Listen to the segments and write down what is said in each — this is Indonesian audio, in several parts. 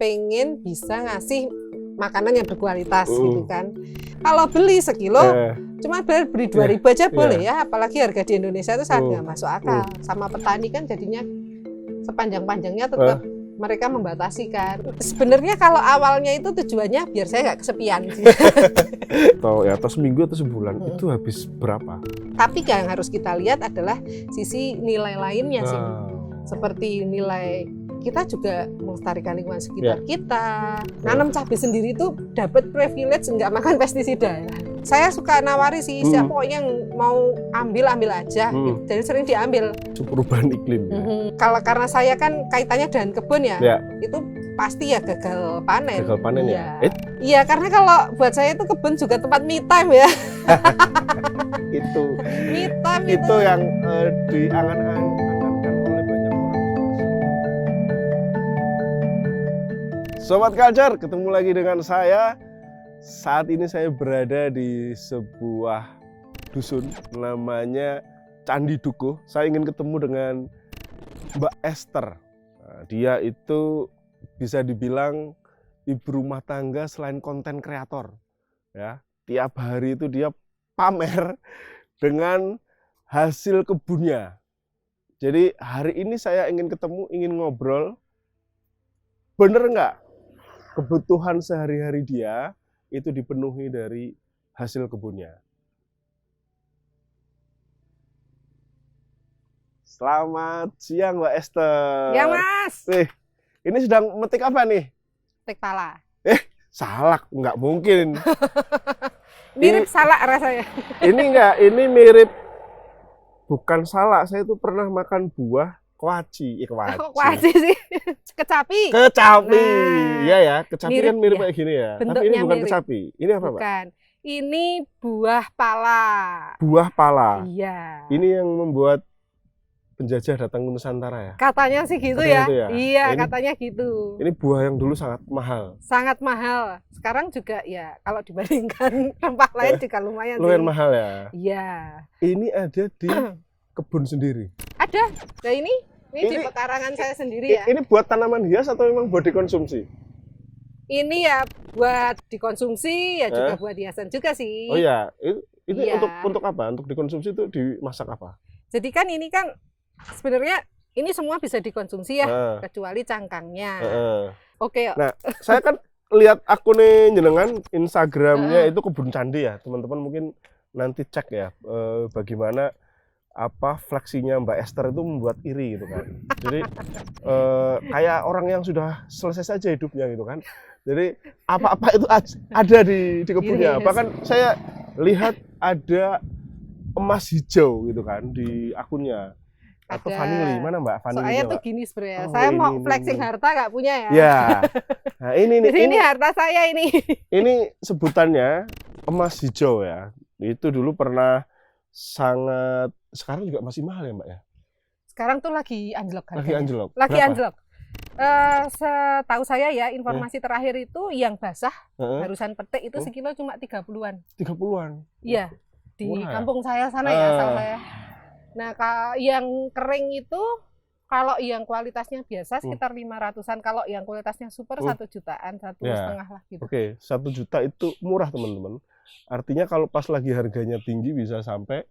pengen bisa ngasih makanan yang berkualitas gitu kan. Kalau beli sekilo cuma beli 2.000 aja boleh ya, apalagi harga di Indonesia itu sangat nggak masuk akal. Sama petani kan jadinya sepanjang-panjangnya tetap mereka membatasi kan. Sebenarnya kalau awalnya itu tujuannya biar saya nggak kesepian sih. atau seminggu atau sebulan itu habis berapa? Tapi yang harus kita lihat adalah sisi nilai lainnya sih. Seperti nilai kita juga melestarikan lingkungan sekitar kita. Nanam cabai sendiri itu dapat privilege nggak makan pestisida. Saya suka nawari sih, siapa yang mau ambil aja, gitu. Jadi sering diambil. Perubahan iklim. Kalau karena saya kan kaitannya dengan kebun ya, itu pasti ya gagal panen. Gagal panen ya. Iya, karena kalau buat saya itu kebun juga tempat me time ya. Itu. Me time itu yang diangan-angan oleh banyak orang. Sobat Culture, ketemu lagi dengan saya. Saat ini saya berada di sebuah dusun namanya Candi Dukuh. Saya ingin ketemu dengan Mbak Esther. Nah, dia itu bisa dibilang ibu rumah tangga selain konten kreator. Ya, tiap hari itu dia pamer dengan hasil kebunnya. Jadi hari ini saya ingin ketemu, ingin ngobrol. Bener nggak kebutuhan sehari-hari dia itu dipenuhi dari hasil kebunnya. Selamat siang Mbak Esther. Ya Mas. Ini sedang metik apa nih? Metik pala. Salak, nggak mungkin. Mirip salak rasanya. Ini enggak, ini mirip bukan salak. Saya tuh pernah makan buah kuaci. Kuaci sih. Kecapi. Kecapi. Nah, iya ya, kecapi mirip, kan mirip kayak gini ya. Bentuknya tapi ini bukan mirip. Kecapi. Ini apa, Pak? Bukan. Ini buah pala. Buah pala. Iya. Ini yang membuat penjajah datang ke Nusantara ya? Katanya sih gitu ya. Iya, katanya gitu. Ini buah yang dulu sangat mahal. Sangat mahal. Sekarang juga ya kalau dibandingkan rempah lain juga lumayan mahal ya? Iya. Ini ada di kebun sendiri? Ada. Nah ini di pekarangan saya sendiri ya. Ini buat tanaman hias atau memang buat dikonsumsi? Ini ya buat dikonsumsi ya juga buat hiasan juga sih. Oh iya, ini untuk apa? Untuk dikonsumsi itu dimasak apa? Jadi kan ini kan sebenarnya ini semua bisa dikonsumsi ya, kecuali cangkangnya. Oke. Nah, saya kan lihat akun jenengan Instagramnya itu Kebun Candi ya, teman-teman mungkin nanti cek ya bagaimana fleksinya Mbak Esther itu membuat iri gitu kan. Jadi kayak orang yang sudah selesai saja hidupnya gitu kan. Jadi apa-apa itu ada di kebunnya. Bahkan saya lihat ada emas hijau gitu kan di akunnya. Atau vanili, mana Mbak vanilinya? Soalnya tuh gini sebenarnya, saya mau flexing harta nggak punya ya. Ya, nah ini harta saya ini. Ini sebutannya emas hijau ya. Itu dulu pernah sangat, sekarang juga masih mahal ya Mbak ya? Sekarang tuh lagi anjlok harganya. Lagi anjlok? Lagi anjlok. Setahu saya ya, informasi terakhir itu yang basah, barusan petik itu sekilo cuma 30-an. 30-an? Iya, di kampung saya sana ya, sama saya. Nah, yang kering itu kalau yang kualitasnya biasa sekitar 500-an, kalau yang kualitasnya super 1 jutaan, 1,5 lah gitu. Oke, 1 juta itu murah teman-teman. Artinya kalau pas lagi harganya tinggi bisa sampai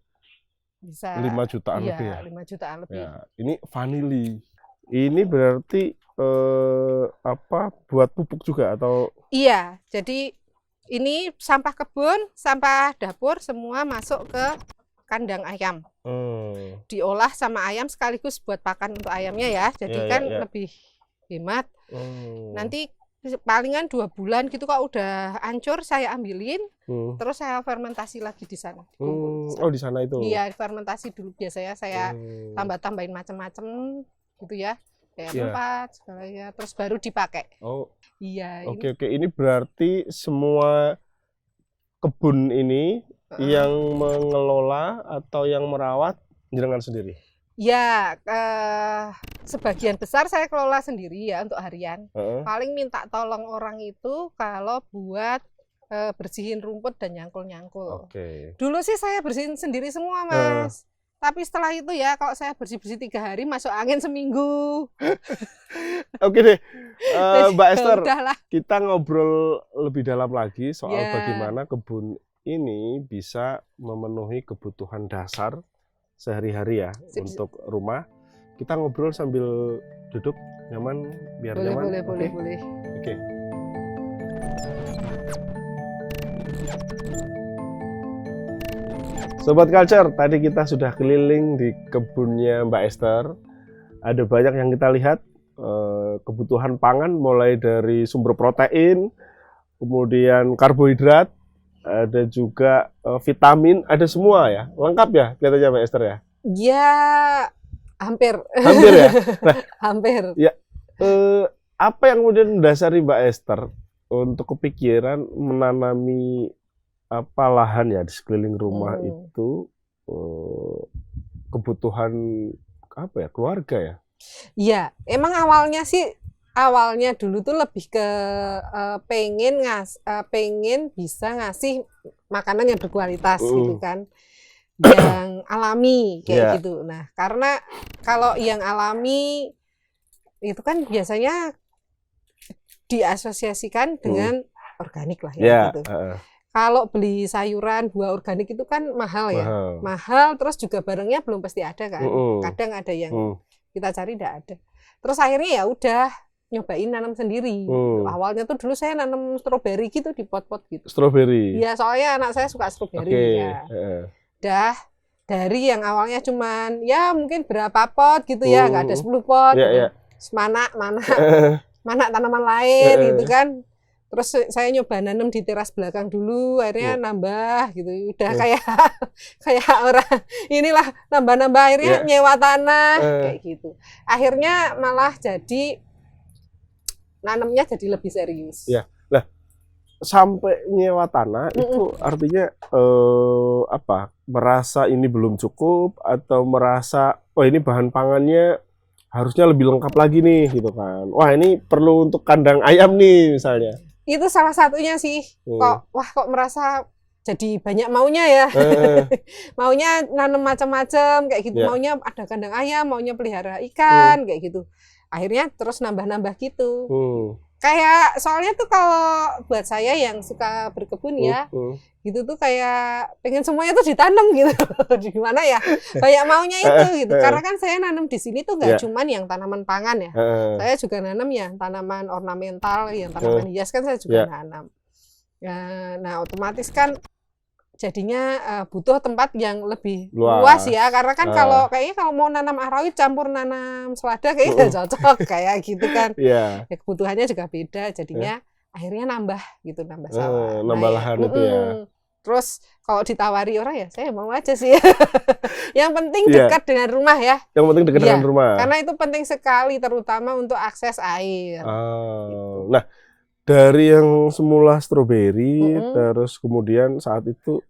5 jutaan lebih ya. 5 jutaan lebih. Ya, ini vanili. Ini berarti buat pupuk juga atau? Iya, jadi ini sampah kebun, sampah dapur semua masuk ke kandang ayam. Diolah sama ayam sekaligus buat pakan untuk ayamnya ya. Jadi lebih hemat. Nanti palingan 2 bulan gitu kok udah hancur saya ambilin, terus saya fermentasi lagi di sana. Oh di sana itu? Iya, fermentasi dulu biasanya saya tambah-tambahin macam-macam gitu ya. Kayak tempat segalanya, terus baru dipakai. Oh iya. Oke. Ini berarti semua kebun ini yang mengelola atau yang merawat jenengan sendiri? Ya, sebagian besar saya kelola sendiri ya untuk harian. Paling minta tolong orang itu kalau buat bersihin rumput dan nyangkul-nyangkul. Dulu sih saya bersihin sendiri semua Mas. Tapi setelah itu ya kalau saya bersih-bersih 3 hari masuk angin seminggu. Oke deh, Mbak Esther, Udahlah. kita ngobrol lebih dalam lagi soal Ya. bagaimana kebun ini bisa memenuhi kebutuhan dasar sehari-hari ya untuk rumah. Kita ngobrol sambil duduk nyaman, biar Boleh, nyaman. boleh. Oke. Sobat Culture, tadi kita sudah keliling di kebunnya Mbak Esther. Ada banyak yang kita lihat, kebutuhan pangan mulai dari sumber protein, kemudian karbohidrat, ada juga vitamin, ada semua ya, lengkap ya kelihatannya Mbak Esther ya? Ya, hampir. Hampir ya? Nah, hampir. Ya, apa yang kemudian mendasari Mbak Esther untuk kepikiran menanami lahan ya di sekeliling rumah itu kebutuhan keluarga ya? Iya, emang awalnya dulu tuh lebih ke pengen bisa ngasih makanan yang berkualitas gitu kan, yang alami kayak gitu. Nah, karena kalau yang alami itu kan biasanya diasosiasikan dengan organik lah ya gitu. Kalau beli sayuran, buah organik itu kan mahal ya. Mahal, terus juga barangnya belum pasti ada kan. Kadang ada yang kita cari tidak ada. Terus akhirnya ya udah nyobain nanam sendiri. Awalnya tuh dulu saya nanam stroberi gitu di pot-pot gitu. Stroberi? Iya, soalnya anak saya suka stroberi ya. Dah dari yang awalnya cuman ya mungkin berapa pot gitu ya, nggak ada 10 pot. Gitu. Mana tanaman lain gitu kan. Terus saya nyoba nanam di teras belakang dulu, akhirnya nambah gitu. Udah kayak orang inilah nambah-nambah akhirnya nyewa tanah kayak gitu. Akhirnya malah jadi nanamnya jadi lebih serius. Ya. Nah, sampai nyewa tanah itu artinya merasa ini belum cukup atau merasa ini bahan pangannya harusnya lebih lengkap lagi nih gitu kan. Wah, ini perlu untuk kandang ayam nih misalnya. Itu salah satunya sih. Kok merasa jadi banyak maunya ya. Maunya nanam macam-macam kayak gitu. Maunya ada kandang ayam, maunya pelihara ikan kayak gitu. Akhirnya terus nambah-nambah gitu. Kayak soalnya tuh kalau buat saya yang suka berkebun ya, gitu tuh kayak pengen semuanya tuh ditanam gitu. Gimana ya? Banyak maunya itu gitu. Karena kan saya nanam di sini tuh nggak cuman yang tanaman pangan ya. Saya juga nanam yang tanaman ornamental, yang tanaman hias kan saya juga nanam. Nah, otomatis kan jadinya butuh tempat yang lebih luas ya, karena kan kalau mau nanam arawit campur nanam selada kayaknya nggak cocok kayak gitu kan. Ya, kebutuhannya juga beda, jadinya akhirnya nambah sawah. Nambah lahan itu ya. Terus kalau ditawari orang ya saya mau aja sih. Yang penting dekat dengan rumah ya. Yang penting dekat dengan rumah. Karena itu penting sekali, terutama untuk akses air. Gitu. Nah, dari yang semula stroberi, terus kemudian saat itu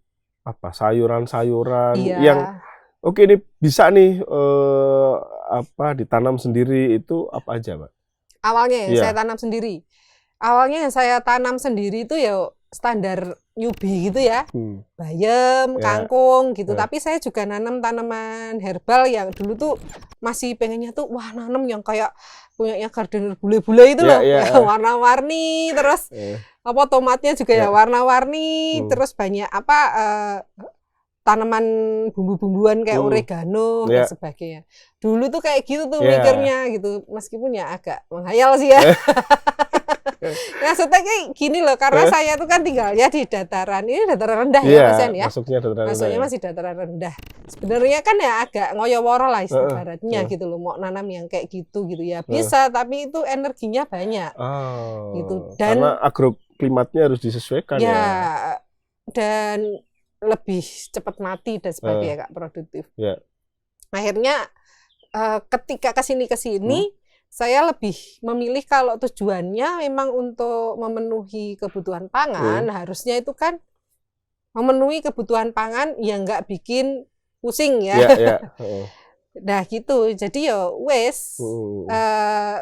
sayuran-sayuran yang ini bisa nih ditanam sendiri, itu apa aja, Mbak? Awalnya saya tanam sendiri. Awalnya yang saya tanam sendiri itu ya standar newbie gitu ya. Bayam, kangkung gitu. Tapi saya juga nanam tanaman herbal yang dulu tuh masih pengennya tuh nanam yang kayak punyanya gardener bule-bule itu loh. Warna-warni, terus tomatnya juga ya warna-warni, terus banyak tanaman bumbu-bumbuan kayak oregano dan sebagainya. Dulu tuh kayak gitu tuh mikirnya gitu, meskipun ya agak menghayal sih ya. Maksudnya kayak gini loh, karena saya tuh kan tinggalnya di dataran rendah ya Mas ya. Maksudnya masih dataran rendah. Sebenarnya kan ya agak ngoyo-woro lah ibaratnya gitu loh, mau nanam yang kayak gitu ya bisa, tapi itu energinya banyak. Gitu. Dan karena agroklimatnya harus disesuaikan ya. Dan lebih cepat mati dan sebagainya, Kak, produktif. Akhirnya ketika kesini saya lebih memilih kalau tujuannya memang untuk memenuhi kebutuhan pangan, harusnya itu kan memenuhi kebutuhan pangan yang nggak bikin pusing ya. Nah gitu, jadi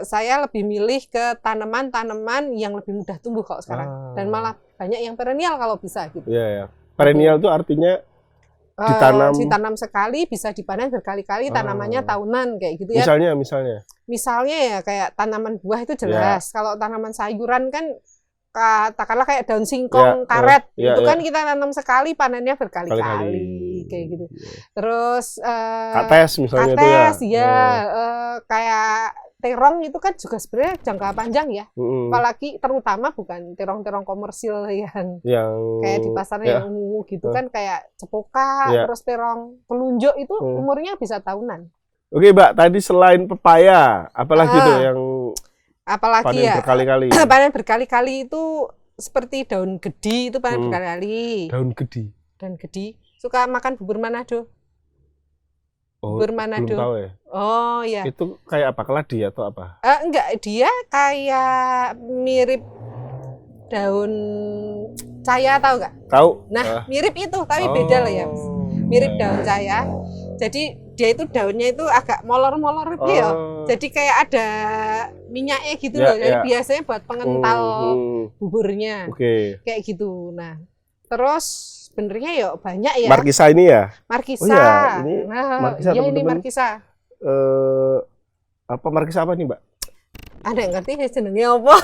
saya lebih milih ke tanaman-tanaman yang lebih mudah tumbuh kalau sekarang, dan malah banyak yang perennial kalau bisa gitu. Perennial itu artinya ditanam sekali bisa dipanen berkali-kali, tanamannya tahunan kayak gitu ya. Misalnya ya kayak tanaman buah itu jelas. Kalau tanaman sayuran kan katakanlah kayak daun singkong, karet, itu kan kita tanam sekali panennya berkali-kali kayak gitu. Terus kates misalnya kates, kayak terong itu kan juga sebenarnya jangka panjang ya. Apalagi terutama bukan terong-terong komersil yang kayak di pasarnya yang ungu gitu kan, kayak cepoka, terus terong pelunjuk itu umurnya bisa tahunan. Oke, Mbak, tadi selain pepaya, apalagi tuh yang panen berkali-kali? Panen berkali-kali itu seperti daun gedi itu panen berkali-kali. Daun gedi? Daun gedi. Suka makan bubur Manado? Bubur Manado. Belum tahu ya. Oh ya. Itu kayak apa? Keladi atau apa? Enggak, dia kayak mirip daun caya, tahu nggak? Tahu. Nah, mirip itu, tapi beda lah ya. Mirip daun caya. Jadi dia itu daunnya itu agak molor-molor gitu ya. Jadi kayak ada minyaknya gitu loh. Jadi biasanya buat pengental buburnya. Kayak gitu. Nah, terus sebenarnya ya banyak ya. Markisa ini ya? Markisa. Ini Markisa, ini Markisa. Apa Markisa apa nih, Mbak? Ada yang ngerti jenengnya apa?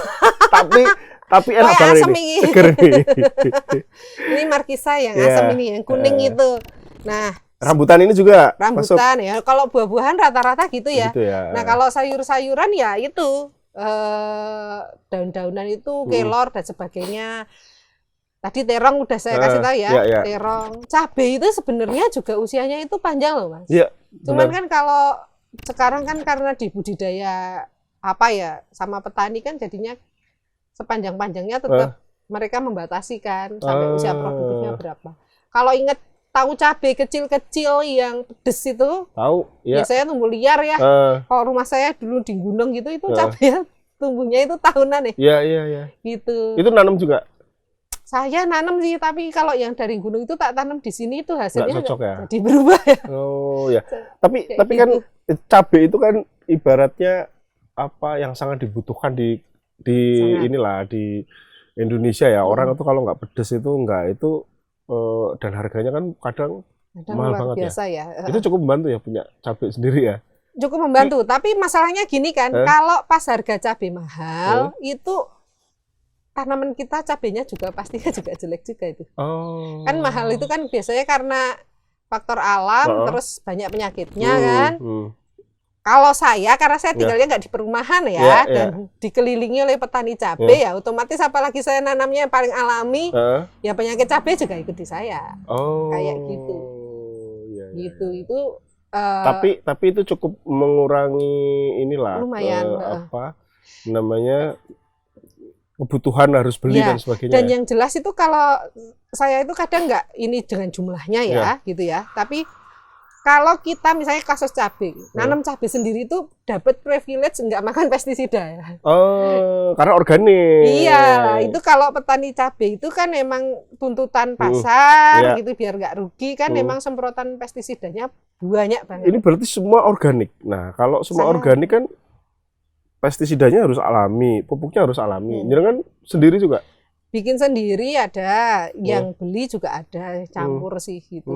tapi enak banget ini. Seger ini. Ini Markisa yang asam ini, yang kuning itu. Nah, rambutan ini juga rambutan masuk. Ya. Kalau buah-buahan rata-rata gitu ya. Nah, kalau sayur-sayuran ya itu daun-daunan itu kelor dan sebagainya. Tadi terong udah saya kasih tahu ya, terong. Cabai itu sebenarnya juga usianya itu panjang loh, Mas. Iya. Cuman kan kalau sekarang kan karena di budidaya sama petani kan jadinya sepanjang-panjangnya tetap mereka membatasi kan sampai usia produktifnya berapa. Kalau inget tahu cabai kecil-kecil yang pedes itu? Tahu, ya. Biasanya tumbuh liar ya. Kalau rumah saya dulu di gunung gitu itu cabai tumbuhnya itu tahunan ya. Iya. Gitu. Itu nanam juga? Saya nanam sih, tapi kalau yang dari gunung itu tak tanam di sini itu hasilnya nggak cocok ya? Jadi berubah ya. Oh ya. Tapi kan cabai itu kan ibaratnya apa yang sangat dibutuhkan di inilah di Indonesia ya. Orang itu kalau nggak pedes itu dan harganya kan kadang mahal banget biasa ya. Itu cukup membantu ya punya cabai sendiri ya. Cukup membantu, tapi masalahnya gini kan, kalau pas harga cabai mahal itu tanaman kita cabainya juga pastinya juga jelek juga itu. Kan mahal itu kan biasanya karena faktor alam, terus banyak penyakitnya kan. Kalau karena saya tinggalnya nggak di perumahan ya, dan dikelilingi oleh petani cabai ya, otomatis apalagi saya nanamnya yang paling alami, ya penyakit cabai juga ikut di saya. Kayak gitu. Gitu itu. Tapi itu cukup mengurangi inilah. Lumayan. Kebutuhan harus beli dan sebagainya. Dan yang jelas itu kalau saya itu kadang nggak ini dengan jumlahnya gitu ya. Tapi kalau kita misalnya kasus cabai, nanam cabai sendiri itu dapat privilege nggak makan pestisida ya. Karena organik. Iya, itu kalau petani cabai itu kan emang tuntutan pasar gitu biar nggak rugi kan emang semprotan pestisidanya banyak banget. Ini berarti semua organik. Nah, kalau semua organik kan pestisidanya harus alami, pupuknya harus alami. Jangan sendiri juga? Bikin sendiri ada, yang beli juga ada, campur sih gitu.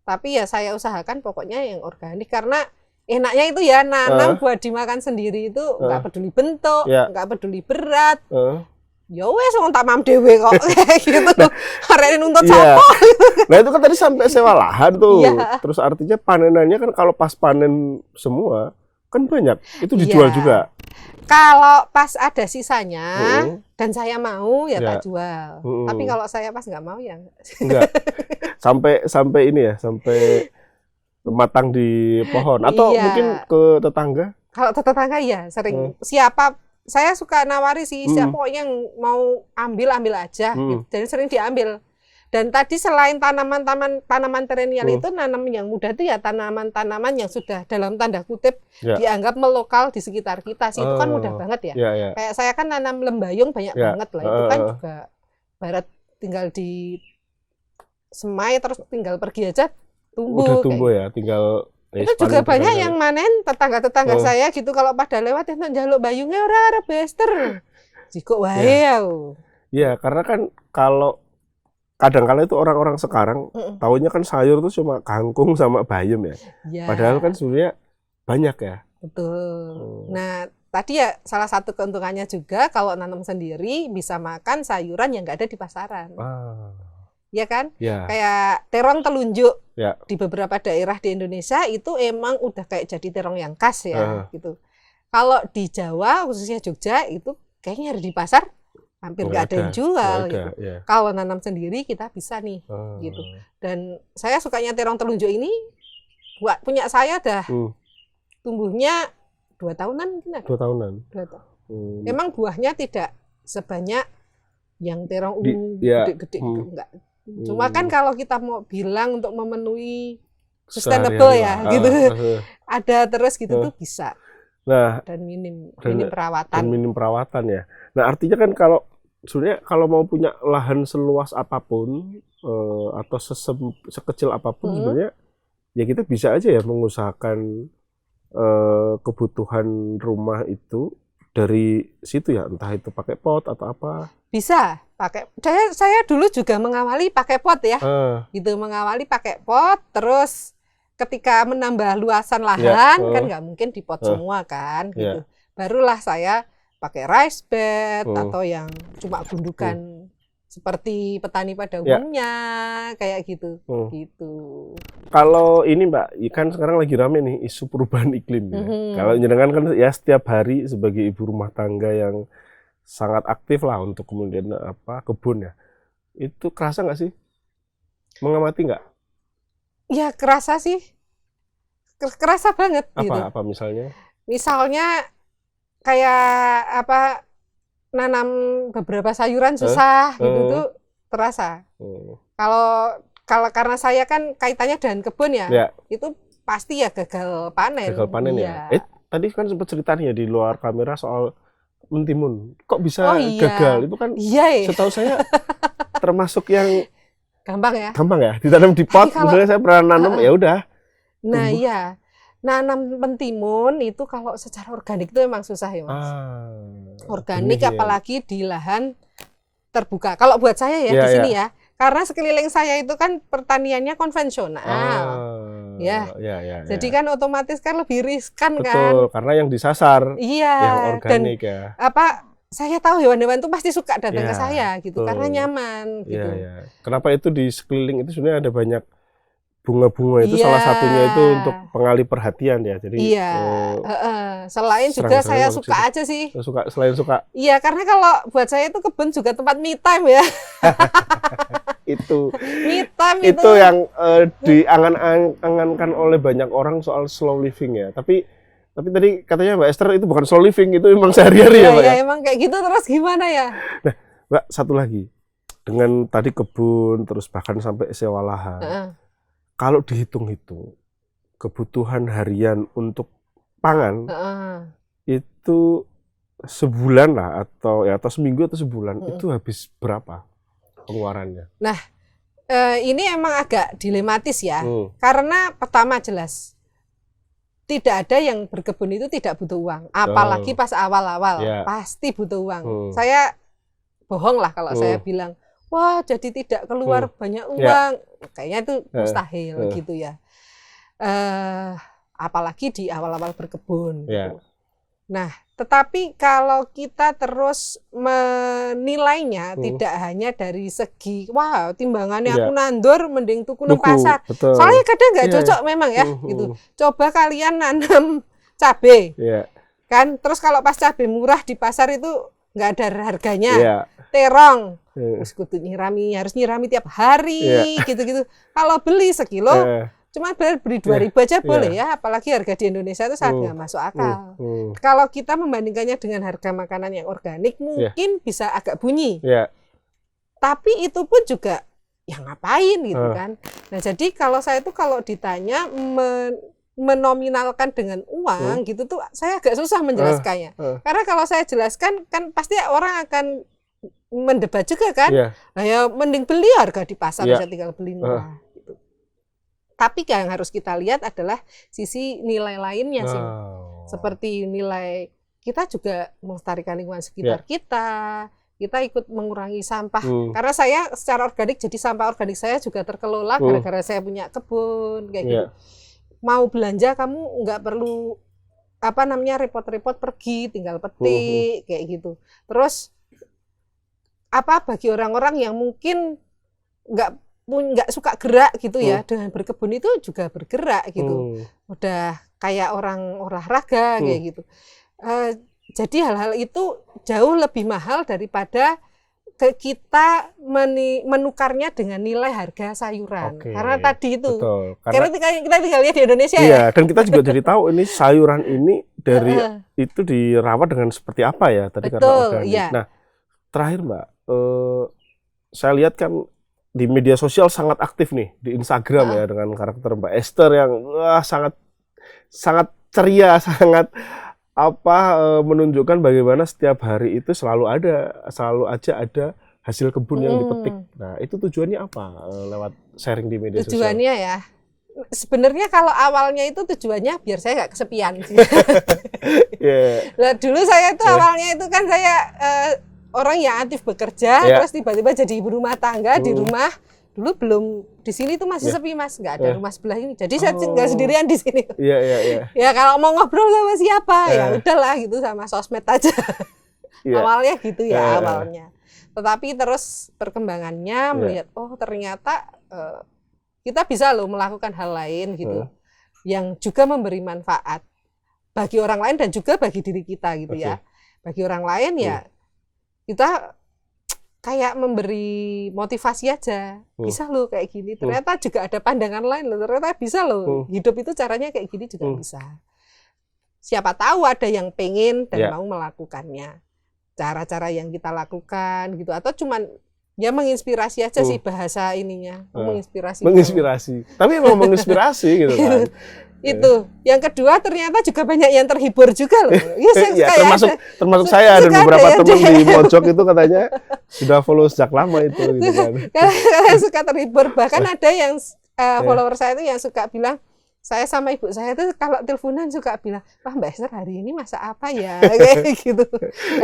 Tapi ya saya usahakan pokoknya yang organik karena enaknya itu ya nanam buat dimakan sendiri itu nggak peduli bentuk, nggak peduli berat. Ya wes wong tak mam dhewe kok kayak gitu. Arek nuntut sapa. Nah itu kan tadi sampai sewa lahan tuh. Terus artinya panenannya kan kalau pas panen semua kan banyak, itu dijual juga. Kalau pas ada sisanya dan saya mau ya tak jual. Tapi kalau saya pas nggak mau ya enggak. Sampai ini ya, sampai matang di pohon atau mungkin ke tetangga? Kalau tetangga ya sering. Saya suka nawari sih, siapa pokoknya yang mau ambil aja gitu. Dan sering diambil. Dan tadi selain tanaman perennial itu nanam yang mudah itu ya tanaman-tanaman yang sudah dalam tanda kutip dianggap melokal di sekitar kita sih. Itu kan mudah banget ya. Kayak saya kan nanam lembayung banyak banget lah. Itu kan juga barat tinggal di semai terus tinggal pergi aja tumbuh. Udah tumbuh ya, tinggal itu juga banyak yang manen tetangga-tetangga saya gitu kalau pada lewat itu njaluk bayungnya ora bester. Jiko wae ya. Iya, karena kan kalau kadang-kala itu orang-orang sekarang taunya kan sayur itu cuma kangkung sama bayam ya. Ya, Padahal kan sebenarnya banyak ya. betul. Nah, tadi ya salah satu keuntungannya juga kalau nanam sendiri bisa makan sayuran yang nggak ada di pasaran. Ya kan? Ya. Kayak terong telunjuk Ya. di beberapa daerah di Indonesia itu emang udah kayak jadi terong yang khas ya, gitu. Kalau di Jawa khususnya Jogja itu kayaknya ada di pasar hampir nggak ada yang jual gitu. Ya. Kalau nanam sendiri kita bisa nih, gitu. Dan saya sukanya terong telunjuk ini punya saya dah tumbuhnya 2 tahunan mungkin ada. 2 tahunan. 2 tahun. Emang buahnya tidak sebanyak yang terong ungu gede-gede gitu, enggak. Cuma kan kalau kita mau bilang untuk memenuhi sustainable ya, gitu, ada terus gitu tuh bisa. Nah, dan minim perawatan. Dan minim perawatan ya. Nah, artinya kan kalau sebenarnya kalau mau punya lahan seluas apapun atau sekecil apapun sebenarnya ya kita bisa aja ya mengusahakan kebutuhan rumah itu dari situ ya, entah itu pakai pot atau apa. Bisa pakai. Saya dulu juga mengawali pakai pot ya. Gitu, mengawali pakai pot, terus ketika menambah luasan lahan kan nggak mungkin di pot semua kan, gitu. Barulah saya pakai rice bed atau yang cuma gundukan seperti petani pada umumnya kayak gitu. Gitu. Kalau ini Mbak, kan sekarang lagi rame nih isu perubahan iklim. Ya. Kalau jenengan kan ya setiap hari sebagai ibu rumah tangga yang sangat aktif lah untuk kemudian kebun ya. Itu kerasa nggak sih? Mengamati nggak? Ya kerasa sih, kerasa banget. Gitu. Apa misalnya? Misalnya kayak nanam beberapa sayuran susah gitu tuh terasa. Kalau karena saya kan kaitannya dengan kebun ya, itu pasti ya gagal panen. Gagal panen ya. Tadi kan sempat ceritanya di luar kamera soal mentimun. Kok bisa gagal? Itu kan setahu saya termasuk yang gampang ya. Gampang ya, ditanam di pot. Misalnya saya pernah nanam ya udah. Nah iya, nanam mentimun itu kalau secara organik itu memang susah ya Mas. Organik apalagi di lahan terbuka. Kalau buat saya ya di sini ya, karena sekeliling saya itu kan pertaniannya konvensional. Jadi kan otomatis kan lebih riskan. Betul, kan. Karena yang disasar yang organik dan, saya tahu hewan-hewan itu pasti suka datang ke saya gitu karena nyaman gitu. Kenapa itu di sekeliling itu sebenarnya ada banyak bunga-bunga itu salah satunya itu untuk pengalih perhatian ya. Jadi selain juga saya suka aja sih. Selain suka. Iya, karena kalau buat saya itu kebun juga tempat me time ya. Itu me time itu yang diangan-angankan oleh banyak orang soal slow living ya. Tapi tadi katanya Mbak Esther itu bukan slow living, itu memang sehari-hari ya Mbak ya? Iya, emang kayak gitu terus gimana ya? Nah Mbak, satu lagi. Dengan tadi kebun, terus bahkan sampai sewa lahan. Kalau dihitung-hitung, kebutuhan harian untuk pangan, itu sebulan lah, atau seminggu atau sebulan, itu habis berapa pengeluarannya? Nah, ini emang agak dilematis ya. Karena pertama jelas, tidak ada yang berkebun itu tidak butuh uang, apalagi pas awal-awal pasti butuh uang. Saya bohong lah kalau saya bilang, wah jadi tidak keluar banyak uang, kayaknya itu mustahil gitu ya. Apalagi di awal-awal berkebun. Gitu. Nah, tetapi kalau kita terus menilainya tidak hanya dari segi, wah timbangannya aku nandur, mending tuku nang pasar. Betul. Soalnya kadang nggak cocok memang ya, gitu. Coba kalian nanam cabai, kan? Terus kalau pas cabai murah di pasar itu nggak ada harganya. Terong, harus nyirami tiap hari, gitu-gitu. Kalau beli sekilo. Cuma beli 2.000 aja boleh ya, apalagi harga di Indonesia itu sangat nggak masuk akal. Kalau kita membandingkannya dengan harga makanan yang organik, mungkin bisa agak bunyi. Tapi itu pun juga, ya ngapain gitu kan. Nah jadi kalau saya itu kalau ditanya menominalkan dengan uang gitu tuh, saya agak susah menjelaskannya. Karena kalau saya jelaskan, kan pasti orang akan mendebat juga kan. Nah ya mending beli harga di pasar, bisa tinggal beli murah. Tapi yang harus kita lihat adalah sisi nilai lainnya sih. Seperti nilai kita juga melestarikan lingkungan sekitar kita, kita ikut mengurangi sampah. Karena saya secara organik, jadi sampah organik saya juga terkelola gara-gara saya punya kebun kayak gitu. Mau belanja kamu nggak perlu repot-repot pergi, tinggal petik kayak gitu. Terus bagi orang-orang yang mungkin nggak suka gerak gitu ya, dengan berkebun itu juga bergerak gitu. Udah kayak orang olahraga kayak gitu. Jadi hal-hal itu jauh lebih mahal daripada kita menukarnya dengan nilai harga sayuran. Karena tadi itu, karena kita tinggal lihat di Indonesia ya. Dan kita juga jadi tahu ini sayuran ini dari itu dirawat dengan seperti apa ya tadi karena organik. Nah, terakhir Mbak, saya lihat kan di media sosial sangat aktif nih di Instagram ya dengan karakter Mbak Esther yang sangat ceria, sangat menunjukkan bagaimana setiap hari itu selalu aja ada hasil kebun yang dipetik. Nah, itu tujuannya apa lewat sharing di media sosial? Tujuannya ya, sebenarnya kalau awalnya itu tujuannya biar saya nggak kesepian. Nah, dulu saya itu awalnya itu kan saya orang yang aktif bekerja, terus tiba-tiba jadi ibu rumah tangga di rumah. Dulu belum di sini tuh masih sepi Mas, nggak ada rumah sebelah ini. Jadi saya tinggal sendirian di sini. Ya kalau mau ngobrol sama siapa ya udahlah gitu sama sosmed aja. Awalnya gitu ya awalnya. Tetapi terus perkembangannya melihat ternyata kita bisa loh melakukan hal lain gitu, yang juga memberi manfaat bagi orang lain dan juga bagi diri kita gitu ya. Bagi orang lain ya kita kayak memberi motivasi aja, bisa loh kayak gini. Ternyata juga ada pandangan lain loh. Ternyata bisa loh. Hidup itu caranya kayak gini juga bisa. Siapa tahu ada yang pengen dan mau melakukannya. Cara-cara yang kita lakukan gitu. Atau cuman ya menginspirasi aja sih bahasa ininya. Menginspirasi. Tapi memang menginspirasi gitu kan. Itu. Yang kedua ternyata juga banyak yang terhibur juga loh. Termasuk saya dan beberapa teman di Mojok itu katanya sudah follow sejak lama itu gitu kan. Karena suka terhibur, bahkan ada yang follower saya itu yang suka bilang, saya sama ibu saya itu kalau teleponan suka bilang, "Wah, Mbak Esther hari ini masak apa ya?" kayak gitu.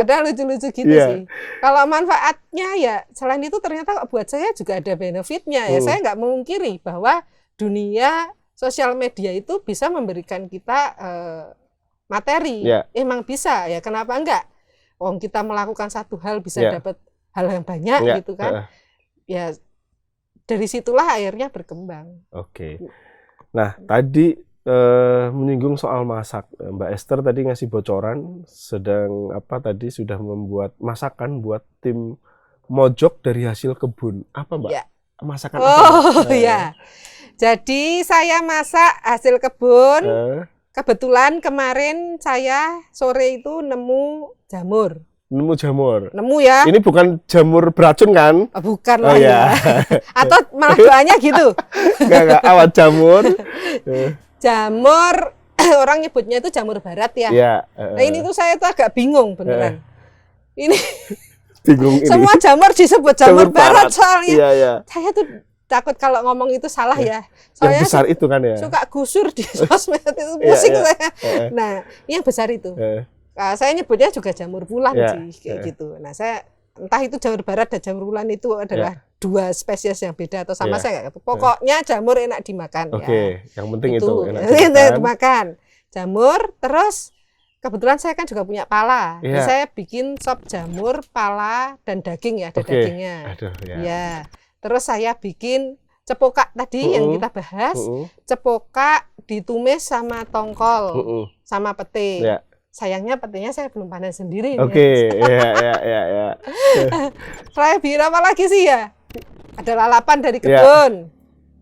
Kadang lucu-lucu gitu sih. Kalau manfaatnya ya selain itu ternyata buat saya juga ada benefitnya ya. Saya nggak memungkiri bahwa dunia sosial media itu bisa memberikan kita materi. Emang bisa ya, kenapa enggak? Kita melakukan satu hal bisa dapat hal yang banyak gitu kan. Ya dari situlah akhirnya berkembang. Nah, tadi menyinggung soal masak. Mbak Esther tadi ngasih bocoran sedang sudah membuat masakan buat tim Mojok dari hasil kebun. Apa Mbak? Masakan apa? Jadi saya masak hasil kebun. Kebetulan kemarin saya sore itu nemu jamur. Nemu ya. Ini bukan jamur beracun kan? Bukan lah ya. Atau malah doanya gitu. Enggak, awal jamur. Jamur orang nyebutnya itu jamur barat ya. Nah ini tuh saya tuh agak bingung beneran. Ini bingung ini. Semua jamur disebut jamur barat soalnya. Saya tuh takut kalau ngomong itu salah ya. Soalnya yang besar itu kan ya. Suka gusur di sosmed itu pusing saya. Nah, yang besar itu. Saya nyebutnya juga jamur bulan sih kayak gitu. Nah, saya entah itu jamur barat dan jamur bulan itu adalah dua spesies yang beda atau sama saya nggak tahu. Pokoknya jamur enak dimakan ya. Yang penting itu enak dimakan. Jamur terus kebetulan saya kan juga punya pala. Jadi saya bikin sop jamur, pala dan daging ya, ada dagingnya. Terus saya bikin cepokak tadi yang kita bahas. Cepokak ditumis sama tongkol, sama pete. Sayangnya petenya saya belum panen sendiri. Saya bikin apa lagi sih ya? Ada lalapan dari kebun.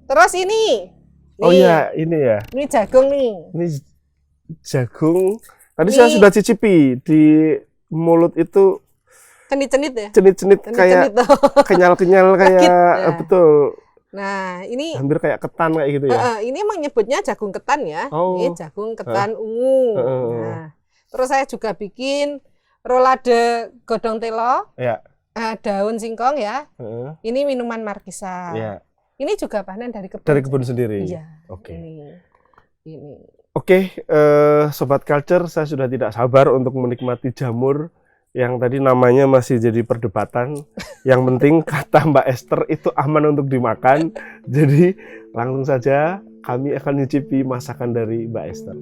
Terus ini. Ini ya. Ini jagung nih. Ini jagung. Tadi saya sudah cicipi di mulut itu. Cenit-cenit ya? Cenit-cenit kayak kenyal-kenyal kayak betul. Nah, ini hampir kayak ketan kayak gitu ya. Ini emang nyebutnya jagung ketan ya. Ini jagung ketan ungu. Nah, terus saya juga bikin rolade godong telo. Daun singkong ya. Ini minuman markisa. Ini juga panen dari kebun. Dari kebun sendiri. Iya. Ini. Sobat Culture, saya sudah tidak sabar untuk menikmati jamur yang tadi namanya masih jadi perdebatan. Yang penting kata Mbak Esther itu aman untuk dimakan. Jadi langsung saja kami akan nyicipi masakan dari Mbak Esther.